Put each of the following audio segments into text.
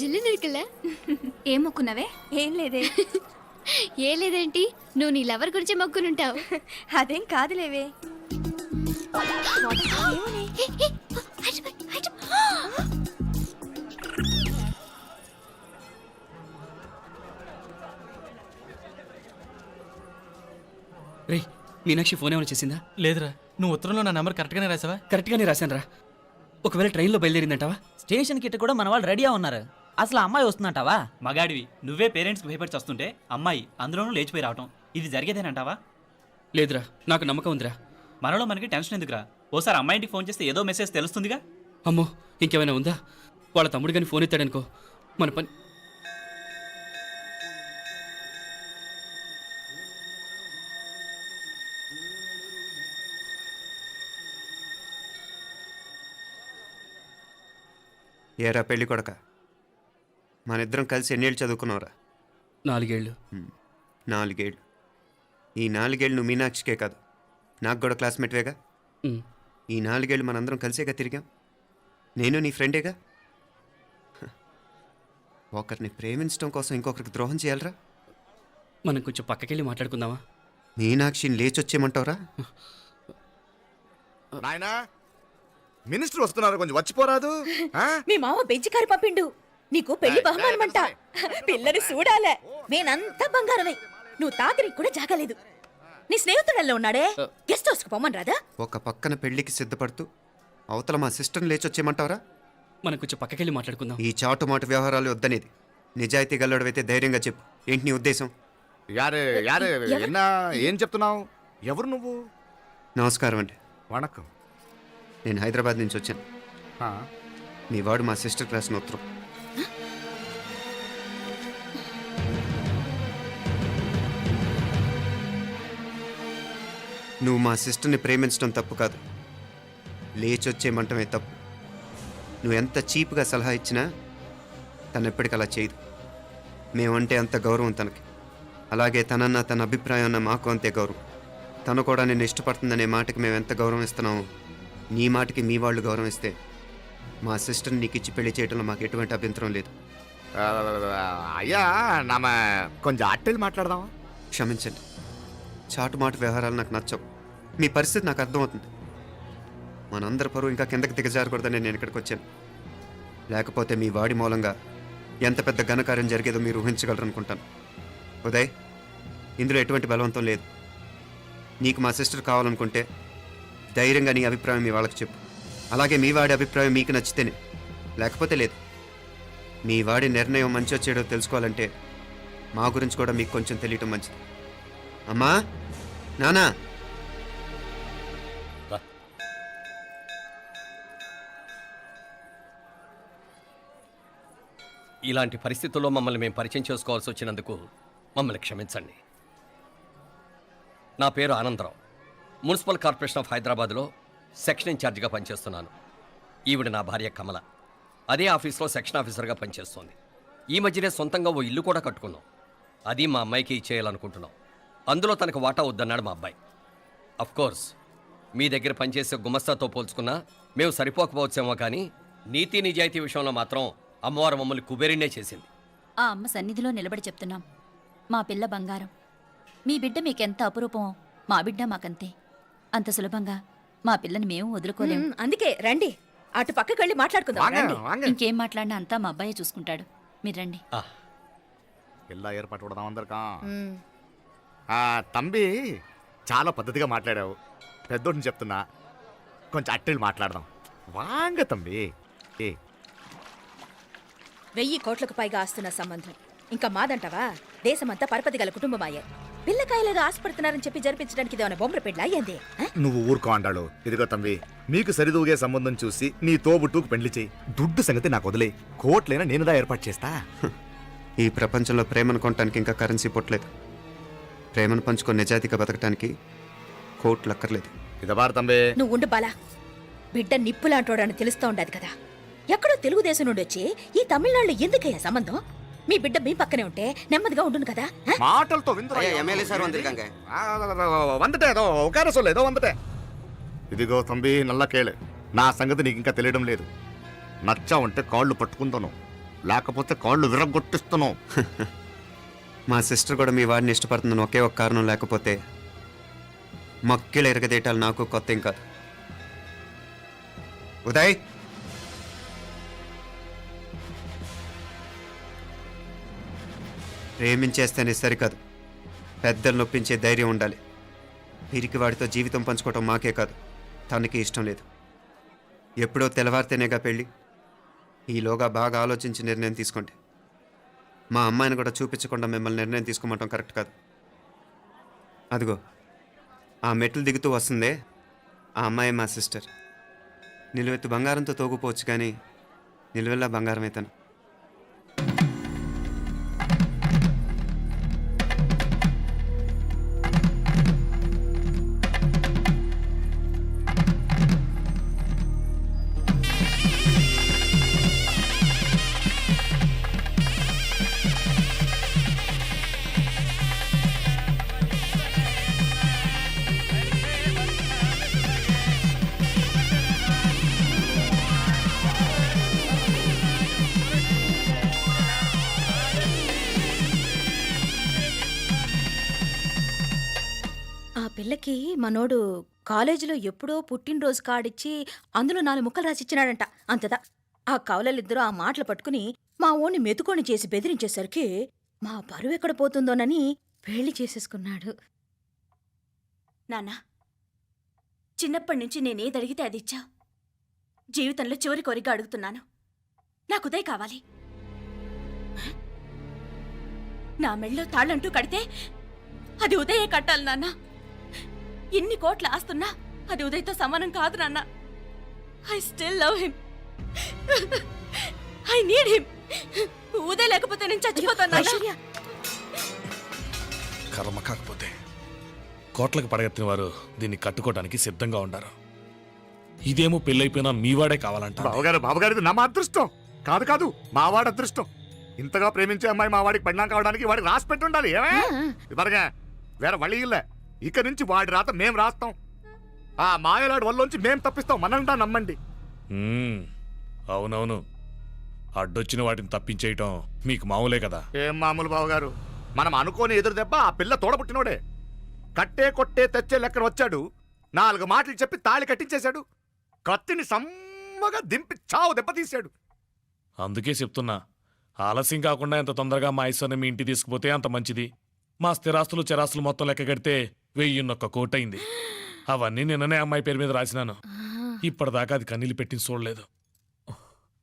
జిల్లు இருக்குல்ல ఏం మొక్కున్నవే? ఏం లేదే. ఏ లేదేంటి, నువ్వు నీ లవర్ గురించి మొక్కునుంటావు. అదేం కాదులేవే. రేయ్, మీనాక్షి ఫోన్ ఏమైనా చేసిందా? లేదురా, నువ్వు ఉత్తరంలో నా నెంబర్ కరెక్ట్గానే రాసావా? కరెక్ట్గానే రాశాను రా. ఒకవేళ ట్రైన్లో బయలుదేరిందంటావా? స్టేషన్ కిட்ட కూడా మన వాళ్ళు రెడీగా ఉన్నారు. అసలు అమ్మాయి వస్తుందంటావా? మగాడివి నువ్వే పేరెంట్స్కి భయపడి వస్తుంటే అమ్మాయి అందులోనూ లేచిపోయి రావటం ఇది జరిగేదేనంటావా? లేదురా, నాకు నమ్మకం ఉందిరా. మనలో మనకి టెన్షన్ ఎందుకురా? ఓసారి అమ్మాయింటికి ఫోన్ చేస్తే ఏదో మెసేజ్ తెలుస్తుందిగా. అమ్మో, ఇంకేమైనా ఉందా? వాళ్ళ తమ్ముడు కానీ ఫోన్ ఎత్తాడనుకో, మన పని. ఏరా పెళ్ళి కొడక, మన ఇద్దరం కలిసి ఎన్నేళ్ళు చదువుకున్నావురా? 4 ఏళ్ళు. 4 ఏళ్ళు. ఈ 4 ఏళ్ళు నువ్వు మీనాక్షికే కాదు, నాకు కూడా క్లాస్మేట్వేగా. ఈ 4 ఏళ్ళు మనందరం కలిసేగా తిరిగాం. నేను నీ ఫ్రెండేగా. ఒకరిని ప్రేమించడం కోసం ఇంకొకరికి ద్రోహం చేయాలరా? మనం కొంచెం పక్కకెళ్ళి మాట్లాడుకుందామా? మీనాక్షిని లేచొచ్చేయమంటావురా? నాయనా, మినిస్టర్ వస్తున్నారు, కొంచెం వచ్చిపోరాదు. మీ మామ బెంచి కారు పంపిండు. నీకు పెళ్లి బహుమానమంట. పిల్లని చూడాలే. నేనంతా బంగారమే. నువ్వు తాకరికి కూడా జాగలేదు. నీ స్నేహితుడల్లో ఉన్నాడే, గెస్ట్ హౌస్ కు పొమ్మని రాదా? ఒక పక్కన పెళ్లికి సిద్ధపడుతూ అవతల మా సిస్టర్ని లేచొచ్చేయమంటావురా? మనం కొంచెం పక్కకెళ్ళి మాట్లాడుకుందాం. ఈ చాటుమాటు వ్యవహారాలు వద్దనేది. నిజాయితీ గల్లడవైతే ధైర్యంగా చెప్పు, ఏంటి నీ ఉద్దేశం? యారే యారే, ఎన్నా ఏం చెప్తున్నావు? ఎవరు నువ్వు? నమస్కారం అండి, వణకం. నేను హైదరాబాద్ నుంచి వచ్చాను. మీ వాడు మా సిస్టర్ క్లాస్ ఉత్తరం. నువ్వు మా సిస్టర్ని ప్రేమించడం తప్పు కాదు, లేచొచ్చేయమంటమే తప్పు. నువ్వు ఎంత చీప్గా సలహా ఇచ్చినా తను ఎప్పటికీ అలా చేయదు. మేమంటే అంత గౌరవం తనకి, అలాగే తనన్న తన అభిప్రాయం అన్న మాకు అంతే గౌరవం. తను కూడా నేను ఇష్టపడుతుందనే మాటకి మేము ఎంత గౌరవం ఇస్తున్నామో నీ మాటకి మీ వాళ్ళు గౌరవం ఇస్తే మా సిస్టర్ని నీకు ఇచ్చి పెళ్లి చేయడంలో మాకు ఎటువంటి అభ్యంతరం లేదు. అయ్యా నామ కొంచెం అట్టెళ్ళి మాట్లాడదామా? క్షమించండి, చాటుమాటు వ్యవహారాలు నాకు నచ్చవు. మీ పరిస్థితి నాకు అర్థమవుతుంది. మనందరి పరువు ఇంకా కిందకి దిగజారకూడదని నేను ఇక్కడికి వచ్చాను. లేకపోతే మీ వాడి మూలంగా ఎంత పెద్ద ఘనకార్యం జరిగేదో మీరు ఊహించగలరు అనుకుంటాను. ఉదయ్, ఇందులో ఎటువంటి బలవంతం లేదు. నీకు మా సిస్టర్ కావాలనుకుంటే ధైర్యంగా నీ అభిప్రాయం మీ వాళ్ళకి చెప్పు. అలాగే మీ వాడి అభిప్రాయం మీకు నచ్చితేనే, లేకపోతే లేదు. మీ వాడి నిర్ణయం మంచో చెడో తెలుసుకోవాలంటే మా గురించి కూడా మీకు కొంచెం తెలియటం మంచిది. అమ్మా, నానా, ఇలాంటి పరిస్థితుల్లో మమ్మల్ని మేము పరిచయం చేసుకోవాల్సి వచ్చినందుకు మమ్మల్ని క్షమించండి. నా పేరు ఆనందరావు. మున్సిపల్ కార్పొరేషన్ ఆఫ్ హైదరాబాద్లో సెక్షన్ ఇన్ఛార్జిగా పనిచేస్తున్నాను. ఈవిడ నా భార్య కమల. అదే ఆఫీస్లో సెక్షన్ ఆఫీసర్గా పనిచేస్తోంది. ఈ మధ్యనే సొంతంగా ఓ ఇల్లు కూడా కట్టుకున్నాం. అది మా అమ్మాయికి ఇచ్చేయాలనుకుంటున్నాం. అందులో తనకు వాటా వద్దన్నాడు మా అబ్బాయి. అఫ్కోర్స్ మీ దగ్గర పనిచేసే గుమస్తాతో పోల్చుకున్నా మేము సరిపోకపోవచ్చేమో, కానీ నీతి నిజాయితీ విషయంలో మాత్రం అమ్మవారు మమ్మల్ని కుబేరినే చేసింది. ఆ అమ్మ సన్నిధిలో నిలబడి చెప్తున్నాం, మా పిల్ల బంగారం. మీ బిడ్డ మీకెంత అపురూపమో మా బిడ్డ మాకంతే. అంత సులభంగా మా పిల్లని మేము వదులుకోలేము. అందుకే రండి, అటు పక్కకి వెళ్ళి మాట్లాడుకుందాం. రండి. ఇంకేం మాట్లాడినా అంతా మా అబ్బాయి చూసుకుంటాడు. మీరు రండి. ఎలా ఏర్పాటు కొడదాం అందరికా. తంబి, చాలా పద్ధతిగా మాట్లాడావు. పెద్దోడిని చెప్తున్నా, కొంచెం అట్టెళ్ళి మాట్లాడదాం. వాంగ తంబి. 1000 కోట్లకు పైగా ఆస్తున్న సంబంధం ఇంకా మాదంటావా? దేశమంతా పరపతి గల కుటుంబమాయే. పిల్లకాయలేదో ఆశపడుతున్నారని చెప్పి జరిపించడానికి ఇదేమన్నా బొమ్మర పెళ్ళి అయ్యింది. నువ్వు ఊరుకో అంటాడు. ఇదిగో తంబి, మీకు సరిదూగే సంబంధం చూసి నీ తోబుట్టుకు పెళ్లి చేయి. దుడ్డు సంగతి నాకు వదిలే. కోట్లైనా నేనుదా ఏర్పాటు చేస్తా. ఈ ప్రపంచంలో ప్రేమను కొనటానికి ఇంకా కరెన్సీ పుట్టలేదు. ప్రేమను పంచుకొని నిజాయితీగా బతకటానికి కోట్లు అక్కర్లేదు. ఇదబారు తంబే. నువ్వు ఉండు బాలా. బిడ్డ నిప్పులాంటోడని తెలుస్తూ ఉండదు కదా. ఎక్కడో తెలుగుదేశం నుండి వచ్చి ఈ తమిళనాడులో ఎందుకయ్యా సంబంధం? మీ బిడ్డ మీ పక్కనే ఉంటే నెమ్మదిగా ఉండును కదా. మాటలతో ఇదిగో తంబి, నల్ల కేళే. నా సంగతి నీకు ఇంకా తెలియడం లేదు. నచ్చా ఉంటే కాళ్ళు పట్టుకుంటాను. లేకపోతే కాళ్ళు విరగొట్టిస్తున్నావు. మా సిస్టర్ కూడా మీ వాడిని ఇష్టపడుతుందని ఒకే ఒక కారణం లేకపోతే మక్కిలు ఎరగదేయటాలు నాకు కొత్త ఏం కాదు. ఉదయ్, ప్రేమించేస్తేనే సరికాదు, పెద్దలు నొప్పించే ధైర్యం ఉండాలి. వీరికి వాడితో జీవితం పంచుకోవటం మాకే కాదు, తనకి ఇష్టం లేదు. ఎప్పుడో తెల్లవారితేనేగా పెళ్ళి. ఈలోగా బాగా ఆలోచించి నిర్ణయం తీసుకోండి. మా అమ్మాయిని కూడా చూపించకుండా మిమ్మల్ని నిర్ణయం తీసుకోమంటాం కరెక్ట్ కాదు. అదిగో ఆ మెట్లు దిగుతూ వస్తుందే, ఆ అమ్మాయి మా సిస్టర్. నిలువెత్తు బంగారంతో తోగుపోవచ్చు, కానీ నిలువెల్లా బంగారం అవుతాను. ఆ పిల్లకి మనోడు కాలేజీలో ఎప్పుడో పుట్టినరోజు కార్డిచ్చి అందులో 4 ముక్కలు రాసిచ్చినాడంట. అంతదా ఆ కవలలిద్దరూ ఆ మాటలు పట్టుకుని మా ఓణ్ణి మెతుకొని చేసి బెదిరించేసరికి మా పరువు ఎక్కడ పోతుందోనని పెళ్లి చేసేసుకున్నాడు. నాన్నా, చిన్నప్పటి నుంచి నేనేది అడిగితే అది ఇచ్చావు. జీవితంలో చివరి కోరిక అడుగుతున్నాను. నాకు ఉదయ్ కావాలి. నా మెళ్ళో తాళ్ళంటూ కడితే అది ఉదయే కట్టాలి నాన్న. ఇన్ని కోట్ల ఆస్తున్నా అది ఉదయ్తో సమానం కాదు నాన్న. I still love him. I need him. Uday లేకపోతే నేను చచ్చిపోతాను నాన్న. కర్మ కాకపోతే కోట్లకు పడగెత్తిన వారు దీన్ని కట్టుకోవడానికి సిద్ధంగా ఉండారు. ఇదేమో పెళ్ళైపోయినా మీవాడే కావాలంట. బావగారు నా అదృష్టం కాదు కాదు, మావాడి అదృష్టం. ఇంతగా ప్రేమించే అమ్మాయి మా వాడికి పడినా కావడానికి వాడికి రాసి పెట్టి ఉండాలి. ఏమే ఇవరగా వేరే వళ్ళి ఇల్లే. ఇక నుంచి వాడి రాత మేం రాస్తాం. ఆ మాయలాడి వల్లోంచి మేం తప్పిస్తాం. మనంటా నమ్మండి. అవునవును, అడ్డొచ్చిన వాటిని తప్పించేయటం మీకు మామూలే కదా. ఏం మామూలు బావగారు, మనం అనుకోని ఎదురు దెబ్బ ఆ పిల్ల తోడబుట్టినోడే. కట్టే కొట్టే తెచ్చే లెక్కన వచ్చాడు. 4 మాటలు చెప్పి తాళి కట్టించేశాడు. కత్తిని సమ్మగా దింపి చావు దెబ్బతీశాడు. అందుకే చెప్తున్నా, ఆలస్యం కాకుండా ఎంత తొందరగా మా ఐశ్వర్ని మీ ఇంటికి తీసుకుపోతే అంత మంచిది. మా స్థిరాస్తులు చిరాస్తులు మొత్తం లెక్క కడితే 1,000 కోటయింది. అవన్నీ నిన్ననే అమ్మాయి పేరు మీద రాసినాను. ఇప్పటిదాకా అది కన్నీళ్ళు పెట్టింది చూడలేదు.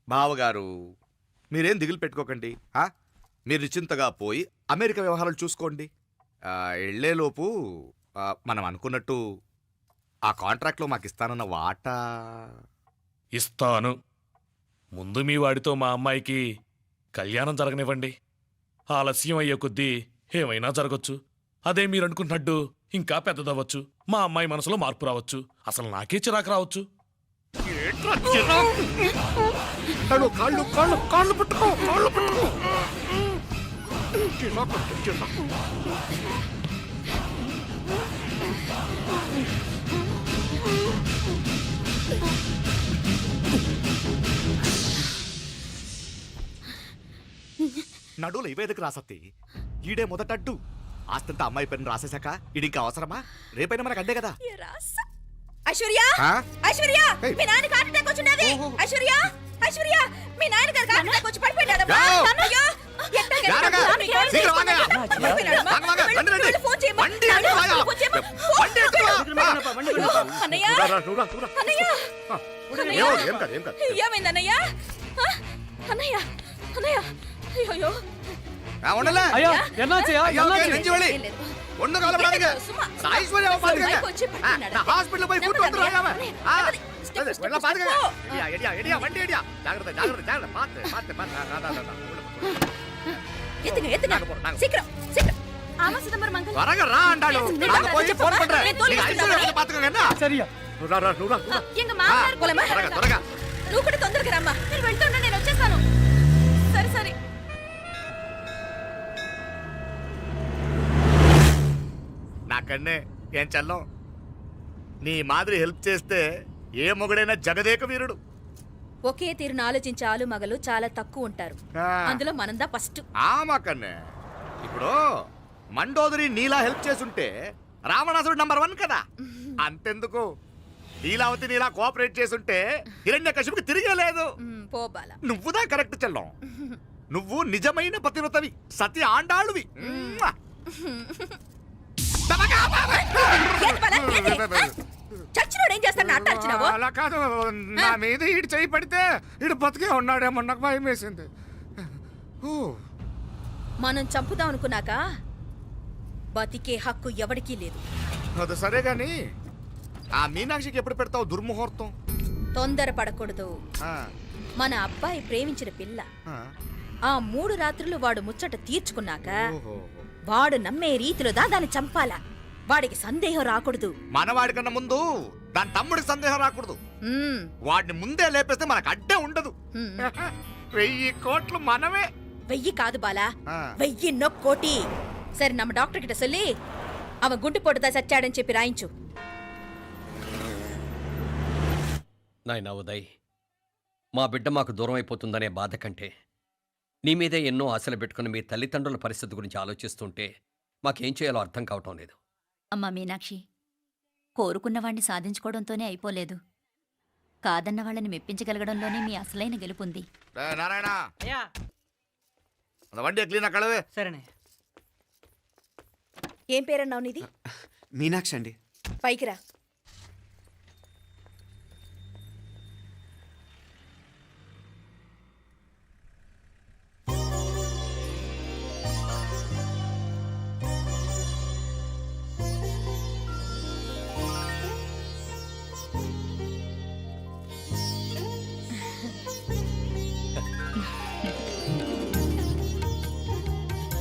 బావగారు మీరేం దిగులు పెట్టుకోకండి. మీరు నిశ్చింతగా పోయి అమెరికా వ్యవహారాలు చూసుకోండి. వెళ్లేలోపు మనం అనుకున్నట్టు ఆ కాంట్రాక్ట్లో మాకు ఇస్తానన్న వాటా ఇస్తాను. ముందు మీ వాడితో మా అమ్మాయికి కళ్యాణం జరగనివ్వండి. ఆలస్యం అయ్యే కొద్దీ ఏమైనా జరగచ్చు. అదే మీరు అనుకుంటున్నట్టు ఇంకా పెద్దదవ్వచ్చు. మా అమ్మాయి మనసులో మార్పు రావచ్చు. అసలు నాకే చిరాకు రావచ్చు. నడువులు ఇవేదకు రాసత్తి. ఈడే మొదటడ్డు. ఆస్తంతా అమ్మాయి పేరుని రాసేశాక ఇది ఇంకా అవసరమా? రేపైనా మనకు అడ్డే కదా. ఐశ్వర్య, ఐశ్వర్య, మీ నాన్న హార్ట్ అటాక్ వచ్చినది. ఐశ్వర్య, ఐశ్వర్య, మీ నాన్న గారికి హార్ట్ అటాక్ వచ్చి పడిపోయాడమ్మా. అయ్యో, ఏమైందన్నయ్య? అన్నయ్య, అన్నయ్య, అయ్యో ஐயா என்னாச்சு ஒண்ணு கவலைப்படாதீங்க. ஐஸ்வர்யா பாத்துக்கங்க. ஹாஸ்பிடல்ல போய் கூட்டி வந்துறாங்க. வெள்ள பாத்துக்கங்க. எடியா வண்டி எடியா. ஜாகிரதை ஜாகிரதை பாத்து. எத்துங்க சீக்கிரம் சீக்கிரம். ஆமா சிதம்பரம் மங்கல். வரங்க ரா ஆண்டாளு. நான் போய் ஃபோன் பண்றேன். நீங்க ஐஸ்வர்யா பாத்துக்கங்க என்ன? சரியா. நூரா. எங்க மாமனார் போலமா? త్వరగా. నువ్వు కూడా తొందరగా రమ్మా. మీరు వెళ్తుంటే నేను వచ్చేస్తాను. సరే సరే. నాకన్నే ఏం చల్లం. నీ మాదిరి హెల్ప్ చేస్తే ఏ మొగుడైనా జగదేక వీరుడు. ఒకే తీరును ఆలోచించే ఆలు మగలు చాలా తక్కువ ఉంటారు. ఆ. అందులో మనందా ఫస్ట్. ఆమాకన్నే ఇప్పుడు మండోదరి నీలా హెల్ప్ చేసుంటే రావణాసుడు నంబర్ 1 కదా. అంతెందుకు నీలావతి నీలా కోఆపరేట్ చేసుంటే హిరణ్యకశిపుకి తిరిగే లేదు. పోబాల నువ్వుదా కరెక్ట్ చెల్లం. నువ్వు నిజమైన పతివ్రతవి, సతి ఆండాళ్ళువి. చచ్చినోడు ఏం చేస్తాడు అట్టాల్చినావు? అలా కాదు, నా మీద ఈడు చేయి పడితే ఈడు బతికే ఉన్నాడేమో నాకు భయం వేసింది. మనం చంపుదాం అనుకున్నాక బతికే హక్కు ఎవరికీ లేదు. అది సరే గాని ఆ మీనాక్షికి ఎప్పుడు పెడతావు దుర్ముహూర్తం? తొందర పడకూడదు. ఆ, మన అబ్బాయి ప్రేమించిన పిల్ల ఆ. ఆ 3 రాత్రులు వాడు ముచ్చట తీర్చుకున్నాక ఓహో. వాడు నమ్మే రీతిలో దాన్ని చంపాలా. వాడికి సందేహం రాకూడదు. మనవాడి కన్నా ముందు దాని తమ్ముడికి సందేహం రాకూడదు. మ్మ్. వాడిని ముందే లేపేస్తే మనకు అడ్డే ఉండదు. మ్మ్. 1000 కోట్లు మనమే. 1000 కాదు బాలా, ఆ. 1000 కోటి. సరే நம்ம డాక్టర్ கிட்ட சொல்லி அவன் గుండు పొట్టుదా చచ్చాడని చెప్పి రాయించు. నాయనా ఉదయ్, మా బిడ్డ మాకు దూరం అయిపోతుందనే బాధ కంటే నీ మీదే ఎన్నో ఆశలు పెట్టుకుని మీ తల్లిదండ్రుల పరిస్థితి గురించి ఆలోచిస్తుంటే మాకేం చేయాలో అర్థం కావటం లేదు. అమ్మా మీనాక్షి, కోరుకున్నవాణ్ణి సాధించుకోవడంతోనే అయిపోలేదు. కాదన్న వాళ్ళని మెప్పించగలగడంలోనే మీ అసలైన గెలుపుంది. నారాయణ அந்த வண்டியை క్లీన్ కడవే. సరేనే. ఏం పేరన్నావు నీది? మీనాక్షి అండి. పైకి రా.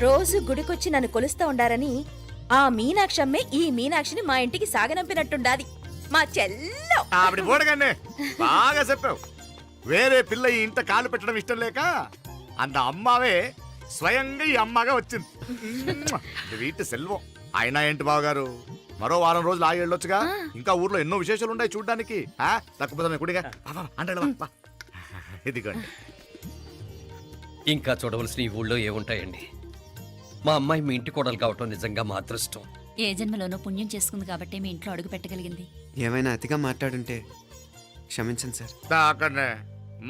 రోజు గుడికొచ్చి నన్ను కొలుస్తా ఉండారని ఆ మీనాక్షమ్మే ఈ మీనాక్షిని మా ఇంటికి సాగనంపినట్టుండాది. మా చెల్లో ఆవిడ పోడగానే బాగా చెప్పావు. వేరే పిల్ల ఈ ఇంట కాలు పెట్టడం ఇష్టం లేక అంత అమ్మావే స్వయంగా ఈ అమ్మగా వచ్చింది. ఇది వీటి సెల్వం. అయినా ఏంటి బావగారు, మరో వారం రోజులు ఆగి వెళ్ళొచ్చుగా. ఇంకా ఊర్లో ఎన్నో విశేషాలు ఉన్నాయి చూడ్డానికి. తక్కువ కుడిగా అంటే ఇదిగోండి. ఇంకా చూడవలసిన ఈ ఊళ్ళో ఏముంటాయండి? మా అమ్మాయి మీ ఇంటి కోడలు కావటం నిజంగా మా అదృష్టం. ఏ జన్మలోనో పుణ్యం చేసుకుంది కాబట్టి మీ ఇంట్లో అడుగు పెట్టగలిగింది. ఏమైనా అతిగా మాట్లాడుంటే క్షమించండి సార్. అక్కడనే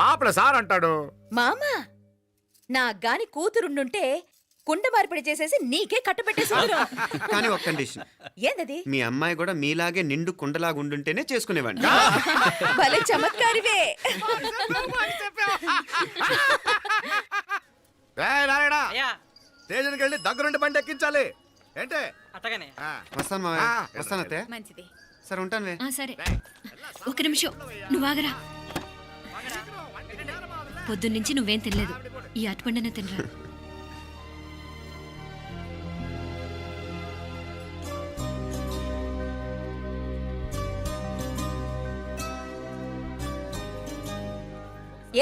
మాపడ సార్ అంటాడు. మామా, నా గాని కూతురుండుంటే కుండ మార్పిడి చేసేసి నీకే కట్టబెట్టేసి కానీ ఒక కండిషన్. ఏందది? మీ అమ్మాయి కూడా మీలాగే నిండు కుండలాగా ఉండుంటేనే చేసుకునేవాడిని. భలే చమత్కారివే. స్టేషన్కి వెళ్ళి దగ్గరుండి బండి ఎక్కించాలి. ఏంటే అట్టగానే. వస్తాను మావయ్య. వస్తాను అత్తయ్య. మంచిది. సరే ఉంటాను. సరే, ఒక నిమిషం నువ్వు ఆగరా. పొద్దున్నుంచి నువ్వేం తినలేదు. ఈ అటుపండిన తినరా.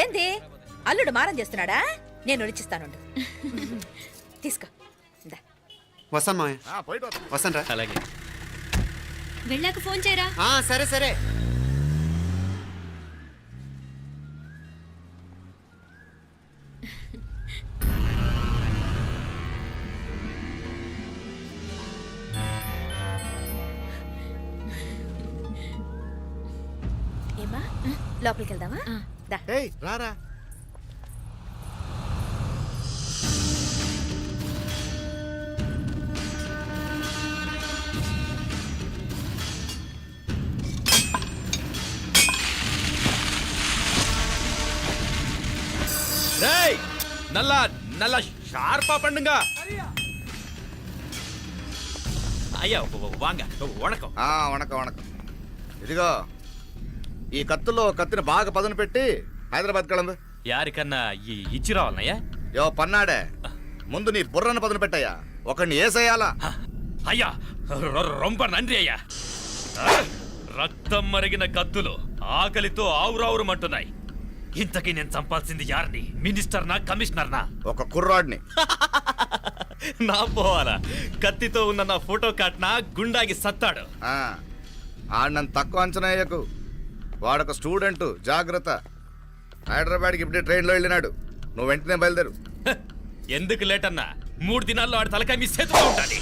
ఏంది అల్లుడు మారం చేస్తున్నాడా? నేను రుచిస్తానుండు. తీసుకో. ఇందా. వస్తాను మావయ్య. వస్తాను రా. అలాగే. వెళ్ళాక ఫోన్ చేయరా. సరే సరే. ఏమా లోపలికి వెళ్దామా? దా. ఏయ్ రారా. నల్ల షార్పా పండుగ. అయ్యా వాంగ వణకం. వణకం వణకం. ఇదిగో ఈ కత్తుల్లో కత్తిని బాగా పదును పెట్టి హైదరాబాద్ కళందు. యారికన్నా ఇచ్చి రావాలన్నయ్యా? యో పన్నాడే, ముందు నీ బుర్రను పదును పెట్టయ్యా. ఒకడిని ఏసేయాలా? అయ్యా రొంప నంది అయ్యా. రక్తం మరిగిన కత్తులు ఆకలితో ఆవురావురమంటున్నాయి. ఇంతకీ నేను చంపాల్సింది యారిని? మినిస్టర్నా కమిషనర్నా? ఒక కుర్రాడిని. నా పోవాలా? కత్తితో ఉన్న నా ఫోటో కాట్నా గుండాగి సత్తాడు. ఆడినంత తక్కువ అంచనా వేయకు. వాడొక స్టూడెంట్, జాగ్రత్త. హైదరాబాద్కి ఇప్పుడే ట్రైన్లో వెళ్ళినాడు. నువ్వు వెంటనే బయలుదేరు. ఎందుకు లేట్ అన్నా? 3 దినాల్లో ఆడి తలకాయ మీ చేతిలో ఉండాలి.